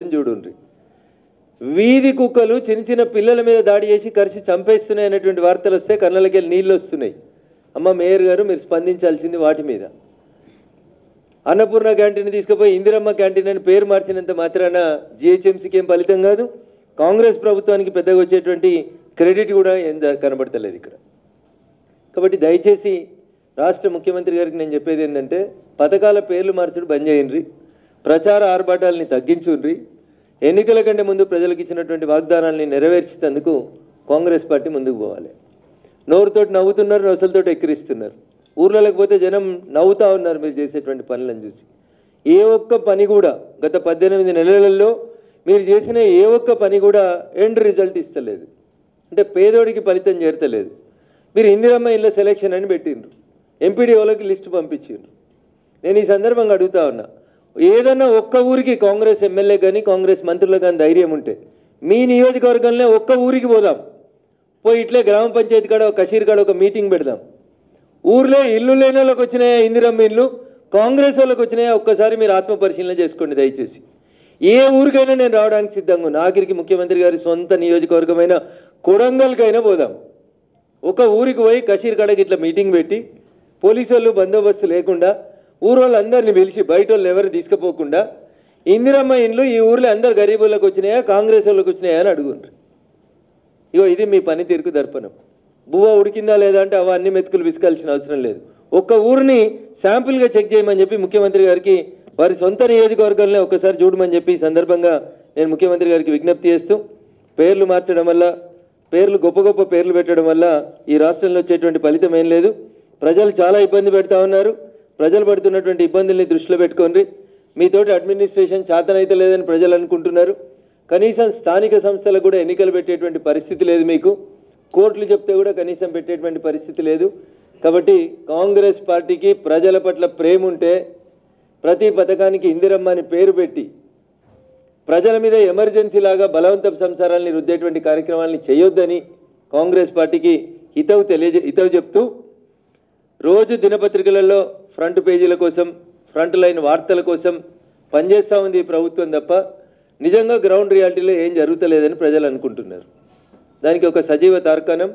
చూడండి వీధి కుక్కలు చిన్న చిన్న పిల్లల మీద దాడి చేసి కరిసి చంపేస్తున్నాయి అనేటువంటి వార్తలు వస్తే కళ్ళకి వెళ్ళి నీళ్ళు వస్తున్నాయి. అమ్మ మేయర్ గారు మీరు స్పందించాల్సింది వాటి మీద. అన్నపూర్ణ క్యాంటీన్ తీసుకుపోయి ఇందిరమ్మ క్యాంటీన్ అని పేరు మార్చినంత మాత్రాన జిహెచ్ఎంసీకి ఏం ఫలితం కాదు. కాంగ్రెస్ ప్రభుత్వానికి పెద్దగా వచ్చేటువంటి క్రెడిట్ కూడా ఏం కనబడతలేదు ఇక్కడ. కాబట్టి దయచేసి రాష్ట్ర ముఖ్యమంత్రి గారికి నేను చెప్పేది ఏంటంటే పథకాల పేర్లు మార్చడం బంద్ చేయండి, ప్రచార ఆర్భాటాలని తగ్గించుండ్రి, ఎన్నికల కంటే ముందు ప్రజలకు ఇచ్చినటువంటి వాగ్దానాలని నెరవేర్చేందుకు కాంగ్రెస్ పార్టీ ముందుకు పోవాలి. నోరుతోటి నవ్వుతున్నారు, నొసలతోటి ఎక్కిరిస్తున్నారు. ఊర్లలోకి పోతే జనం నవ్వుతూ ఉన్నారు మీరు చేసేటువంటి పనులను చూసి. ఏ ఒక్క పని కూడా గత 18 నెలలలో మీరు చేసిన ఏ ఒక్క పని కూడా ఎండ్ రిజల్ట్ ఇస్తలేదు. అంటే పేదోడికి ఫలితం చేరతలేదు. మీరు ఇందిరమ్మ ఇళ్ళ సెలక్షన్ అని పెట్టిండ్రు, ఎంపీడీఓలకి లిస్టు పంపించిండ్రు. నేను ఈ సందర్భంగా అడుగుతా ఉన్నా, ఏదన్నా ఒక్క ఊరికి కాంగ్రెస్ ఎమ్మెల్యే కానీ కాంగ్రెస్ మంత్రులకు కానీ ధైర్యం ఉంటే మీ నియోజకవర్గంలో ఒక్క ఊరికి పోదాం, పోయి ఇట్లే గ్రామ పంచాయతీ కాడ కషీర్ కాడ ఒక మీటింగ్ పెడదాం. ఊర్లో ఇల్లు లేని వాళ్ళకి వచ్చినాయా ఇందిరమ్మ ఇల్లు, కాంగ్రెస్ వాళ్ళకి వచ్చినాయా ఒక్కసారి మీరు ఆత్మ పరిశీలన చేసుకోండి దయచేసి. ఏ ఊరికైనా నేను రావడానికి సిద్ధంగా ఉన్నా. ఆఖరికి ముఖ్యమంత్రి గారి సొంత నియోజకవర్గమైన కొడంగల్కైనా పోదాం. ఒక ఊరికి పోయి కషీర్ కాడకి ఇట్లా మీటింగ్ పెట్టి పోలీసు వాళ్ళు బందోబస్తు లేకుండా ఊరు వాళ్ళందరినీ పిలిచి బయట వాళ్ళు ఎవరు తీసుకుపోకుండా ఇందిరమ్మ ఇండ్లు ఈ ఊర్లో అందరు గరీబులకు వచ్చినాయా కాంగ్రెస్ వాళ్ళకి వచ్చినాయా అని అడుగుండ్రు. ఇగో ఇది మీ పనితీరుకు దర్పణం. బువ్వ ఉడికిందా లేదా అంటే అవన్నీ మెతుకులు విసుకాల్సిన అవసరం లేదు. ఒక్క ఊరిని శాంపుల్గా చెక్ చేయమని చెప్పి ముఖ్యమంత్రి గారికి వారి సొంత నియోజకవర్గంలో ఒకసారి చూడమని చెప్పి ఈ సందర్భంగా నేను ముఖ్యమంత్రి గారికి విజ్ఞప్తి చేస్తూ, పేర్లు మార్చడం వల్ల, పేర్లు గొప్ప గొప్ప పేర్లు పెట్టడం వల్ల ఈ రాష్ట్రంలో వచ్చేటువంటి ఫలితం ఏం లేదు. ప్రజలు చాలా ఇబ్బంది పెడతా ఉన్నారు. ప్రజలు పడుతున్నటువంటి ఇబ్బందుల్ని దృష్టిలో పెట్టుకోండి. మీతోటి అడ్మినిస్ట్రేషన్ చేతనైతే లేదని ప్రజలు అనుకుంటున్నారు. కనీసం స్థానిక సంస్థలకు కూడా ఎన్నికలు పెట్టేటువంటి పరిస్థితి లేదు మీకు. కోర్టులు చెప్తే కూడా కనీసం పెట్టేటువంటి పరిస్థితి లేదు. కాబట్టి కాంగ్రెస్ పార్టీకి ప్రజల పట్ల ప్రేమ ఉంటే ప్రతి పథకానికి ఇందిరమ్మ అని పేరు పెట్టి ప్రజల మీద ఎమర్జెన్సీ లాగా బలవంతపు సంసారాలని రుద్దేటువంటి కార్యక్రమాలని చేయొద్దని కాంగ్రెస్ పార్టీకి హితవు చెప్తూ, రోజు దినపత్రికలలో ఫ్రంట్ పేజీల కోసం, ఫ్రంట్ లైన్ వార్తల కోసం పనిచేస్తూ ఉంది ఈ ప్రభుత్వం తప్ప నిజంగా గ్రౌండ్ రియాలిటీలో ఏం జరుగుతలేదని ప్రజలు అనుకుంటున్నారు. దానికి ఒక సజీవ తార్కాణం